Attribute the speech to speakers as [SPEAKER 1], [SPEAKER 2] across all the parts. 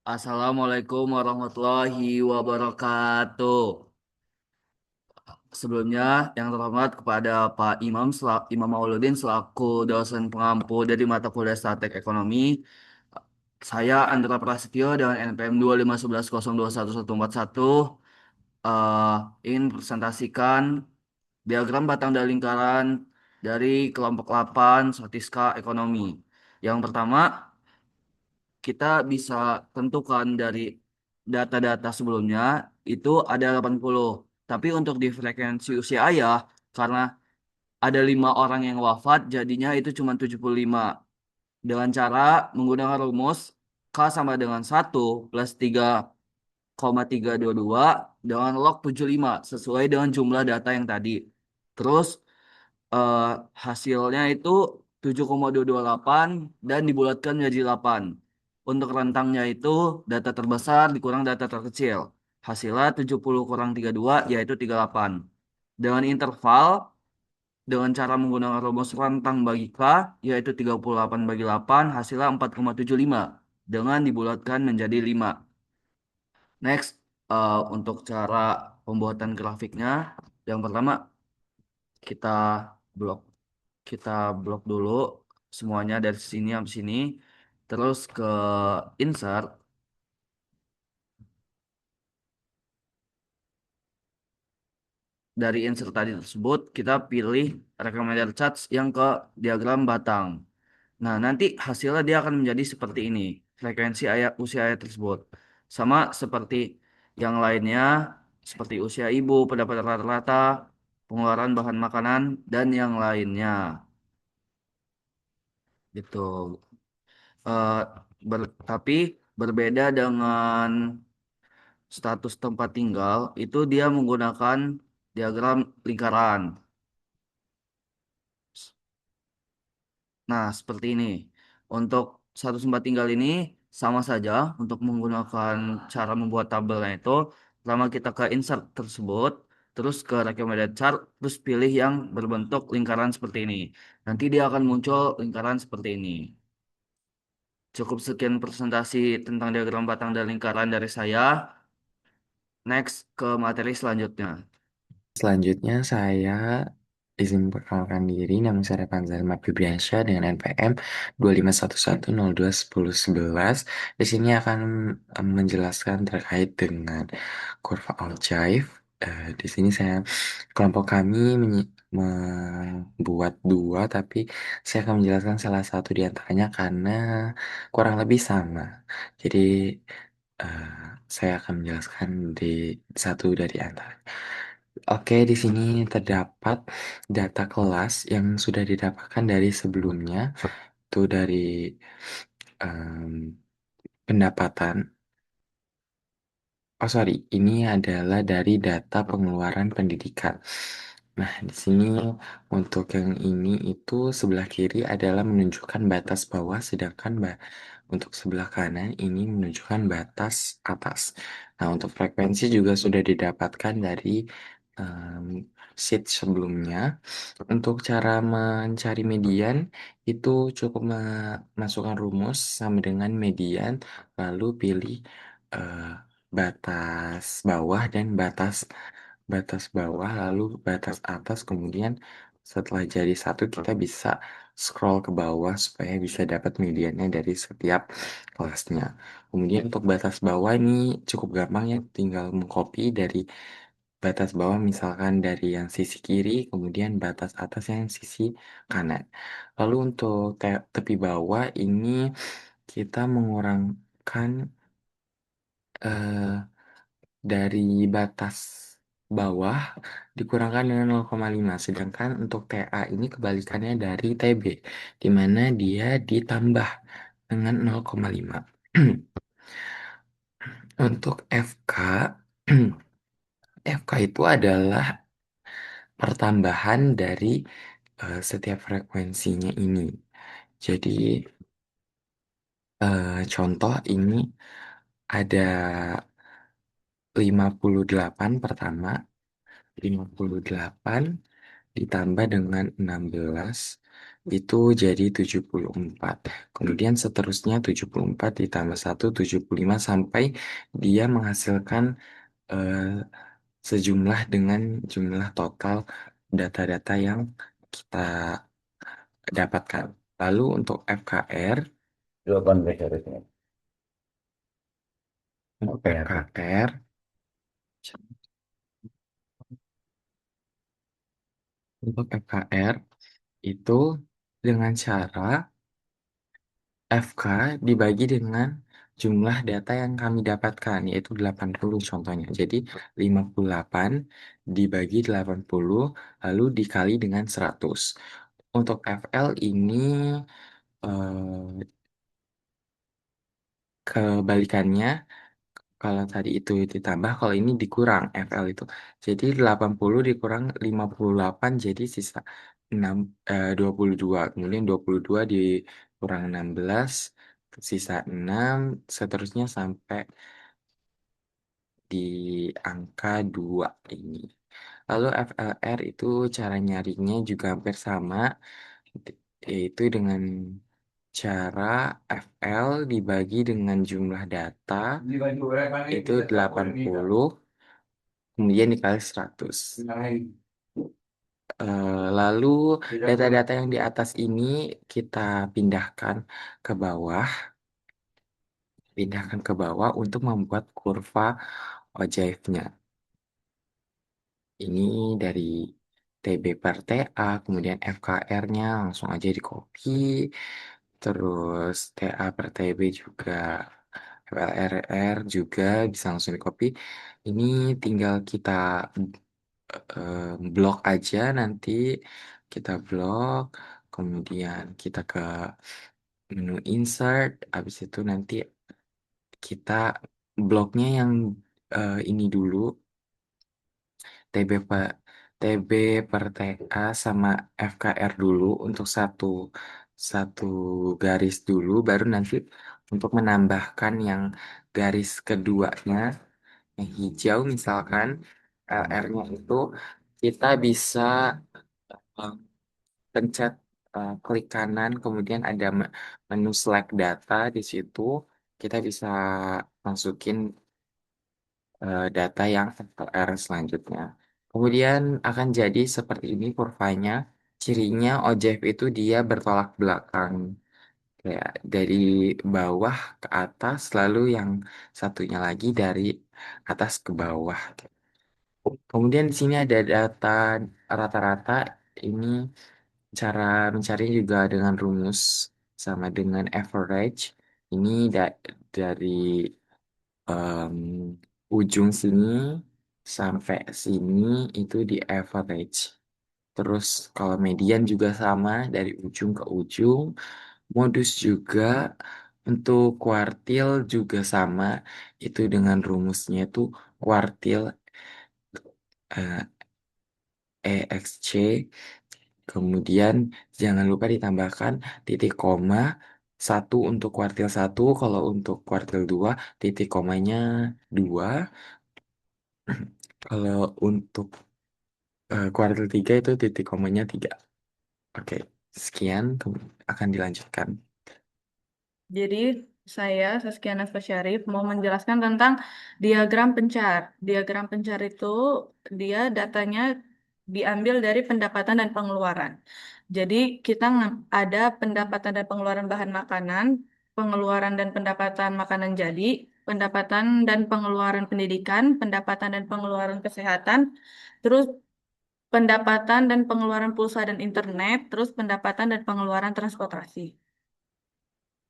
[SPEAKER 1] Assalamualaikum warahmatullahi wabarakatuh. Sebelumnya, yang terhormat kepada Pak Imam Mauludin selaku dosen pengampu dari mata kuliah Statik Ekonomi. Saya Andra Prasetyo dengan NPM 251102141 eh ingin presentasikan diagram batang dan lingkaran dari kelompok 8 Statiska Ekonomi. Yang pertama, kita bisa tentukan dari data-data sebelumnya itu ada 80. Tapi untuk di frekuensi usia ayah, karena ada 5 orang yang wafat, jadinya itu cuma 75. Dengan cara menggunakan rumus K sama dengan 1 plus 3,322 dengan log 75 sesuai dengan jumlah data yang tadi. Terus eh, hasilnya itu 7,228 dan dibulatkan menjadi 8. Untuk rentangnya itu data terbesar dikurang data terkecil. Hasilnya 70 kurang 32 yaitu 38. Dengan interval dengan cara menggunakan rumus rentang bagi K yaitu 38 bagi 8 hasilnya 4,75 dengan dibulatkan menjadi 5. Next, untuk cara pembuatan grafiknya, yang pertama kita blok kita blok dulu semuanya dari sini sampai sini, terus ke insert. Dari insert tadi tersebut kita pilih recommended charts yang ke diagram batang. Nah, nanti hasilnya dia akan menjadi seperti ini, frekuensi usia ayat tersebut sama seperti yang lainnya, seperti usia ibu, pendapatan rata-rata, pengeluaran bahan makanan, dan yang lainnya gitu. Eh, tapi berbeda dengan status tempat tinggal, itu dia menggunakan diagram lingkaran. Nah, seperti ini. Untuk status tempat tinggal ini sama saja untuk menggunakan cara membuat tabelnya itu. Pertama kita ke insert tersebut, terus ke recommended chart, terus pilih yang berbentuk lingkaran seperti ini. Nanti dia akan muncul lingkaran seperti ini. Cukup sekian presentasi tentang diagram batang dan lingkaran dari saya. Next ke materi selanjutnya.
[SPEAKER 2] Selanjutnya saya izin perkenalkan diri, nama saya Revanza Ahmad Fibriansyah dengan NPM 2511021011. Di sini akan menjelaskan terkait dengan kurva Aljaif. Di sini kelompok kami membuat dua, tapi saya akan menjelaskan salah satu di antaranya karena kurang lebih sama. Jadi eh, saya akan menjelaskan di satu dari antara. Oke, di sini terdapat data kelas yang sudah didapatkan dari sebelumnya, itu dari em, pendapatan. Oh, sorry, ini adalah dari data pengeluaran pendidikan. Nah, di sini untuk yang ini itu sebelah kiri adalah menunjukkan batas bawah, sedangkan untuk sebelah kanan ini menunjukkan batas atas. Nah, untuk frekuensi juga sudah didapatkan dari em, sheet sebelumnya. Untuk cara mencari median itu cukup memasukkan rumus sama dengan median, lalu pilih eh, batas bawah dan batas batas bawah lalu batas atas, kemudian setelah jadi satu kita bisa scroll ke bawah supaya bisa dapat mediannya dari setiap kelasnya. Kemudian untuk batas bawah ini cukup gampang ya, tinggal mengcopy dari batas bawah misalkan dari yang sisi kiri, kemudian batas atas yang sisi kanan. Lalu untuk tepi bawah ini kita mengurangkan eh, dari batas bawah dikurangkan dengan 0,5. Sedangkan untuk TA ini kebalikannya dari TB, di mana dia ditambah dengan 0,5. Untuk FK, FK itu adalah pertambahan dari setiap frekuensinya ini. Jadi contoh ini ada 58 pertama, 58 ditambah dengan 16 itu jadi 74. Kemudian seterusnya 74 ditambah 1, 75 sampai dia menghasilkan eh, sejumlah dengan jumlah total data-data yang kita dapatkan. Lalu untuk FKR,
[SPEAKER 3] Jawaban B harusnya.
[SPEAKER 2] untuk
[SPEAKER 3] Oke, oke.
[SPEAKER 2] FKR, untuk FKR itu dengan cara FK dibagi dengan jumlah data yang kami dapatkan, yaitu 80 contohnya. Jadi 58 dibagi 80, lalu dikali dengan 100. Untuk FL ini eh, kebalikannya, kalau tadi itu ditambah, kalau ini dikurang FL itu. Jadi 80 dikurang 58 jadi sisa 22. Kemudian 22 dikurang 16 sisa 6 seterusnya sampai di angka 2 ini. Lalu FLR itu cara nyarinya juga hampir sama, yaitu dengan cara FL dibagi dengan jumlah data itu 80 kemudian dikali 100. Lalu data-data yang di atas ini kita pindahkan ke bawah, untuk membuat kurva OJF-nya. Ini dari TB per TA, kemudian FKR-nya langsung aja di copy, terus TA per TB juga, FLRR juga bisa langsung di copy. Ini tinggal kita blok aja nanti, kita blok, kemudian kita ke menu insert, habis itu nanti kita bloknya yang ini dulu, TB per TB per TA sama FKR dulu untuk satu satu garis dulu, baru nanti untuk menambahkan yang garis keduanya, yang hijau misalkan LR-nya itu kita bisa eh, pencet klik kanan, kemudian ada menu select data di situ. Kita bisa masukin data yang FLR selanjutnya. Kemudian akan jadi seperti ini kurvanya. Cirinya OJF itu dia bertolak belakang. Kayak dari bawah ke atas, lalu yang satunya lagi dari atas ke bawah. Kemudian di sini ada data rata-rata. Ini cara mencari juga dengan rumus sama dengan average. Ini dari em, ujung sini sampai sini itu di average. Terus kalau median juga sama dari ujung ke ujung. Modus juga untuk kuartil juga sama. Itu dengan rumusnya itu kuartil eh, EXC. Kemudian jangan lupa ditambahkan titik koma satu untuk kuartil satu, kalau untuk kuartil 2 titik komanya 2, kalau untuk kuartil 3 itu titik komanya 3. Oke, sekian akan dilanjutkan.
[SPEAKER 4] Jadi saya Saskia Nasfa Syarif mau menjelaskan tentang diagram pencar. Diagram pencar itu dia datanya diambil dari pendapatan dan pengeluaran. Jadi kita ada pendapatan dan pengeluaran bahan makanan, pengeluaran dan pendapatan makanan jadi, pendapatan dan pengeluaran pendidikan, pendapatan dan pengeluaran kesehatan, terus pendapatan dan pengeluaran pulsa dan internet, terus pendapatan dan pengeluaran transportasi.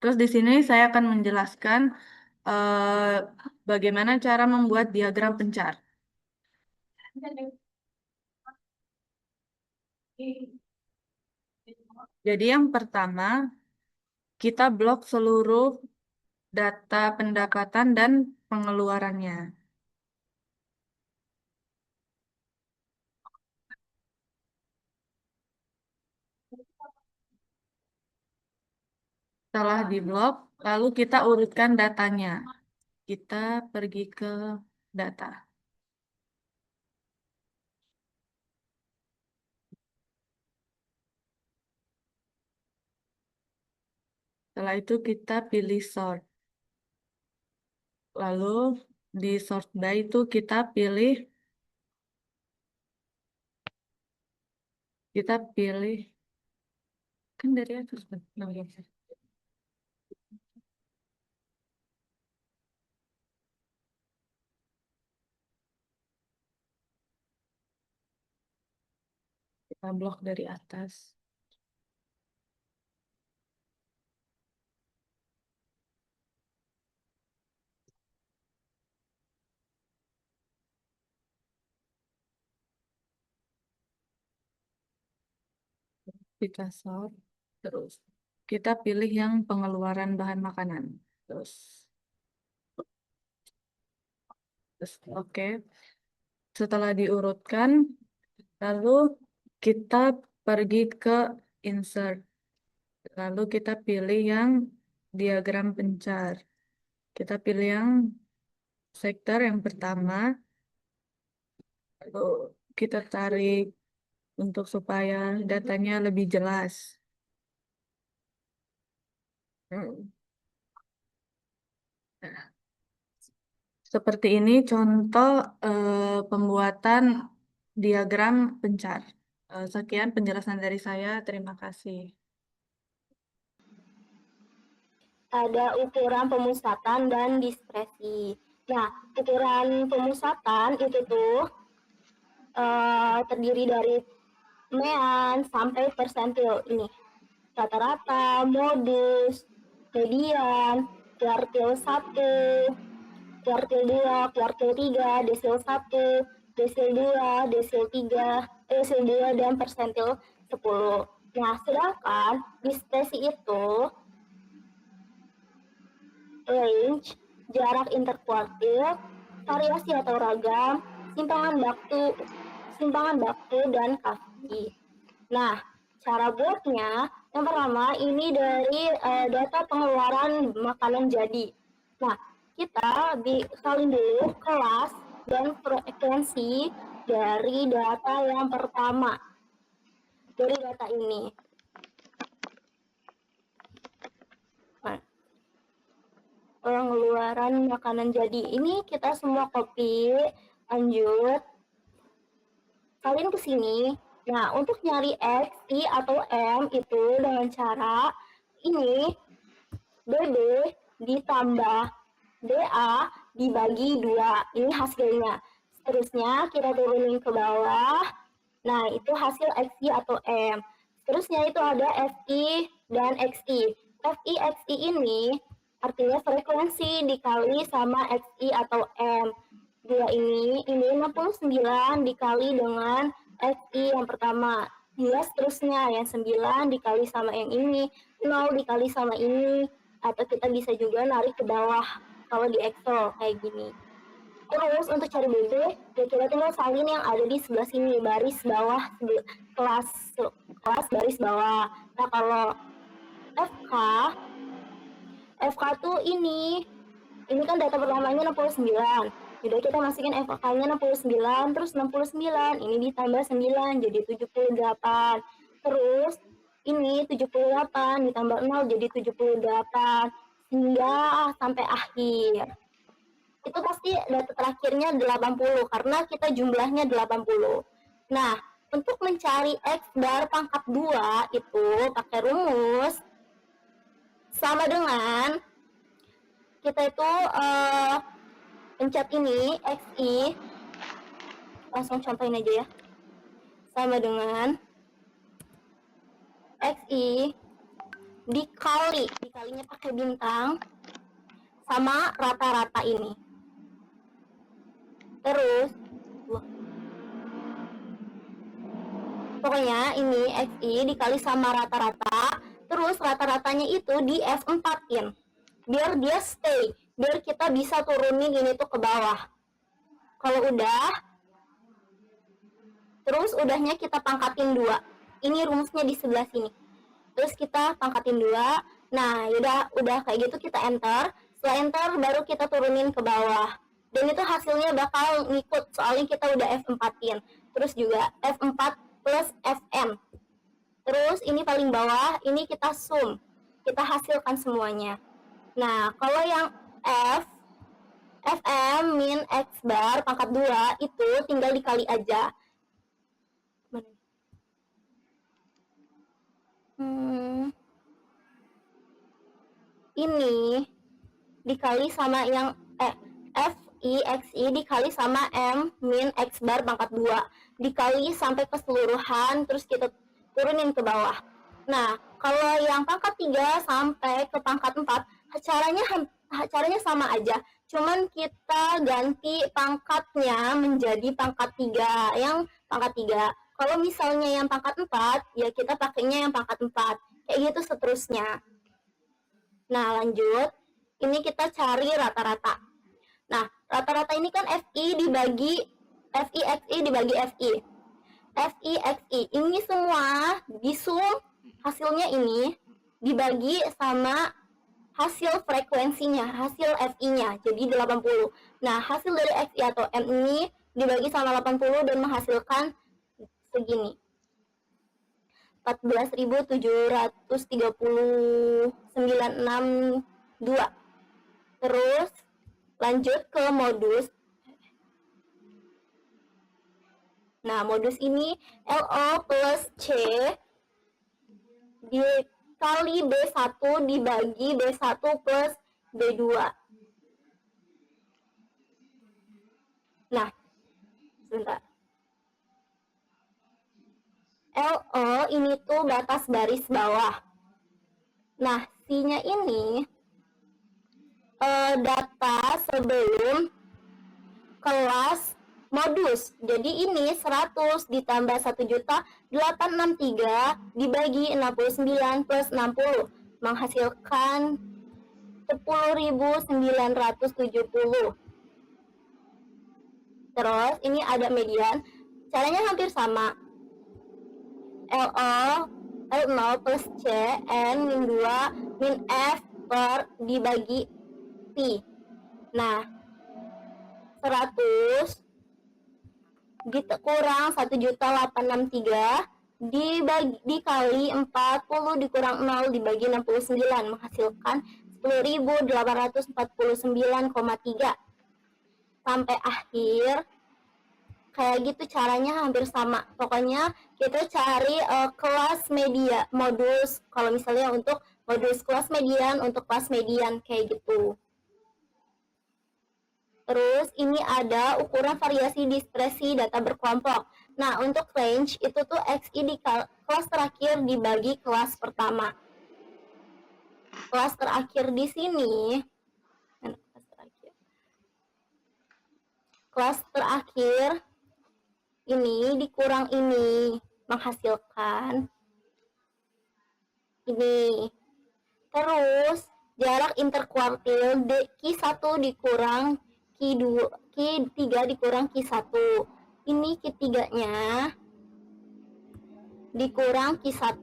[SPEAKER 4] Terus di sini saya akan menjelaskan eh, bagaimana cara membuat diagram pencar. Jadi yang pertama, kita blok seluruh data pendapatan dan pengeluarannya. Setelah diblok, lalu kita urutkan datanya. Kita pergi ke data. Setelah itu kita pilih sort. Lalu di sort by itu kita pilih kan dari atas kan? Nah, ya. Kita blok dari atas. Kita sort terus. Kita pilih yang pengeluaran bahan makanan. Terus oke. Setelah diurutkan, lalu kita pergi ke insert. Lalu kita pilih yang diagram pencar. Kita pilih yang sektor yang pertama. Lalu kita tarik untuk supaya datanya lebih jelas. Seperti ini contoh pembuatan diagram pencar. Sekian penjelasan dari saya. Terima kasih.
[SPEAKER 5] Ada ukuran pemusatan dan diskresi. Nah, ukuran pemusatan itu tuh terdiri dari mean sampai persentil ini. Rata-rata, modus, median, kuartil 1, kuartil 2, kuartil 3, desil 1, desil 2, desil 3, desil 2, dan persentil 10. Nah, sedangkan diskresi itu range, jarak interkuartil, variasi atau ragam, simpangan baktu, dan kafki. Nah, cara buatnya, yang pertama ini dari data pengeluaran makanan jadi. Nah, kita salin dulu kelas dan frekuensi dari data yang pertama. Dari data ini. Nah, pengeluaran makanan jadi ini kita semua copy, lanjut salin ke sini. Nah, untuk nyari X, Y, atau M itu dengan cara ini BB ditambah DA dibagi 2. Ini hasilnya. Seterusnya kita turunin ke bawah. Nah, itu hasil XY atau M. Seterusnya itu ada FI dan XI. FI, XI ini artinya frekuensi dikali sama XI atau M. Dua ini 69 dikali dengan XI yang pertama. Hingga seterusnya, yang 9 dikali sama yang ini, 0 dikali sama ini, atau kita bisa juga narik ke bawah kalau di Excel kayak gini. Terus untuk cari BB, ya kita tinggal salin yang ada di sebelah sini, baris bawah, kelas baris bawah. Nah, kalau FK tuh ini kan data pertamanya 69. Jadi kita masukin FK-nya 69, terus 69, ini ditambah 9, jadi 78. Terus ini 78 ditambah 0 jadi 78, hingga sampai akhir. Itu pasti data terakhirnya 80, karena kita jumlahnya 80. Nah, untuk mencari X bar pangkat 2 itu pakai rumus sama dengan kita itu pencet ini XI, langsung contohin aja ya, sama dengan XI dikalinya pakai bintang sama rata-rata ini. Terus pokoknya ini XI dikali sama rata-rata, terus rata-ratanya itu di F4-in biar dia stay, biar kita bisa turunin ini tuh ke bawah. Kalau udah, terus udahnya kita pangkatin 2. Ini rumusnya di sebelah sini. Terus kita pangkatin 2. Nah, udah kayak gitu kita enter. Setelah enter baru kita turunin ke bawah. Dan itu hasilnya bakal ngikut, soalnya kita udah F4-in. Terus juga F4 plus Fm. Terus ini paling bawah, ini kita sum. kita hasilkan semuanya. Nah, kalau yang Fm min X bar pangkat 2 itu tinggal dikali aja. Ini dikali sama yang Fi Xi dikali sama M min X bar pangkat 2 dikali sampai keseluruhan, terus kita turunin ke bawah. Nah, kalau yang pangkat 3 sampai ke pangkat 4 caranya sama aja, cuman kita ganti pangkatnya menjadi pangkat 3, yang pangkat 3. Kalau misalnya yang pangkat 4, ya kita pakainya yang pangkat 4. Kayak gitu seterusnya. Nah, lanjut. Ini kita cari rata-rata. Nah, rata-rata ini kan Fi dibagi Fi Xi dibagi Fi. Fi Xi ini semua disum, hasilnya ini dibagi sama hasil frekuensinya, hasil Fi-nya, jadi 80. Nah, hasil dari Xi atau M ini dibagi sama 80 dan menghasilkan segini. 14.739,62. Terus lanjut ke modus. Nah, modus ini LO plus C dikali B1 dibagi B1 plus B2. Nah, sebentar. LO ini tuh batas baris bawah. Nah, C-nya ini data sebelum kelas modus. Jadi ini 100 ditambah 1.863 dibagi 69 plus 60 menghasilkan 10.970. Terus ini ada median. Caranya hampir sama. L0 plus C N min 2 min F per dibagi P. Nah, 100 kurang 1.863 dikali 40 dikurang 0 dibagi 69 menghasilkan 10.849,3. Sampai akhir kayak gitu, caranya hampir sama. Pokoknya kita cari kelas media modus, kalau misalnya untuk modus kelas median, untuk kelas median kayak gitu. Terus ini ada ukuran variasi diskresi data berkelompok. Nah, untuk range itu tuh Xi di kelas terakhir dibagi kelas pertama. Kelas terakhir di sini, kelas terakhir ini dikurang ini menghasilkan ini. Terus jarak interkuartil Q1 dikurang Q3 dikurang Q1. Ini Q3-nya dikurang Q1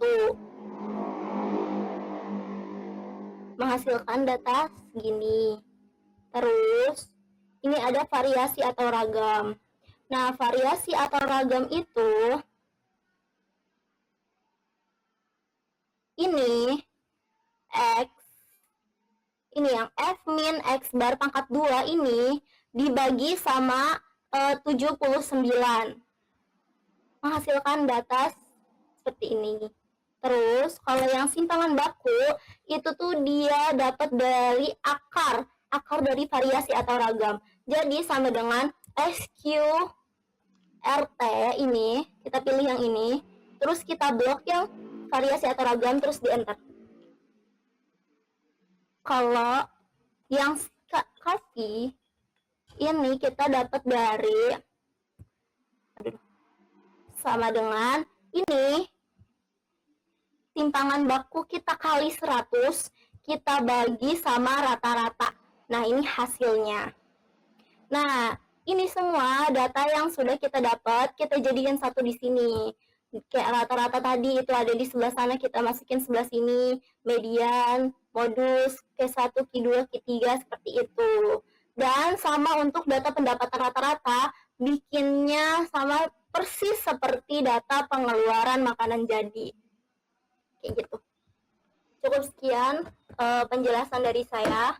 [SPEAKER 5] menghasilkan data segini. Terus ini ada variasi atau ragam. Nah, variasi atau ragam itu ini X, ini yang F min X bar pangkat 2 ini dibagi sama 79 menghasilkan data seperti ini. Terus kalau yang simpangan baku itu tuh dia dapat dari akar dari variasi atau ragam. Jadi sama dengan SQRT ini, kita pilih yang ini, terus kita blok yang variasi atau ragam, terus di enter. Kalau yang kasih ini kita dapat dari sama dengan ini, timpangan baku kita kali 100, kita bagi sama rata-rata. Nah, ini hasilnya. Nah, ini semua data yang sudah kita dapat, kita jadikan satu di sini. Kayak rata-rata tadi itu ada di sebelah sana, kita masukin sebelah sini, median, modus, Q1, Q2, Q3, seperti itu. Dan sama untuk data pendapatan rata-rata, bikinnya sama persis seperti data pengeluaran makanan jadi. Kayak gitu. Cukup sekian penjelasan dari saya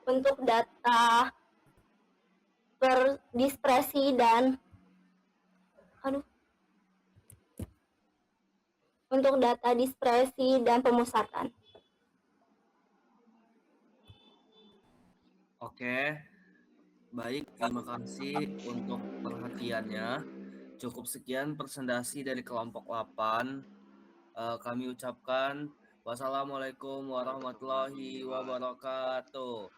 [SPEAKER 5] untuk data dispresi dan pemusatan.
[SPEAKER 1] Oke, baik, terima kasih untuk perhatiannya. Cukup sekian presentasi dari kelompok 8. Kami ucapkan wassalamualaikum warahmatullahi wabarakatuh.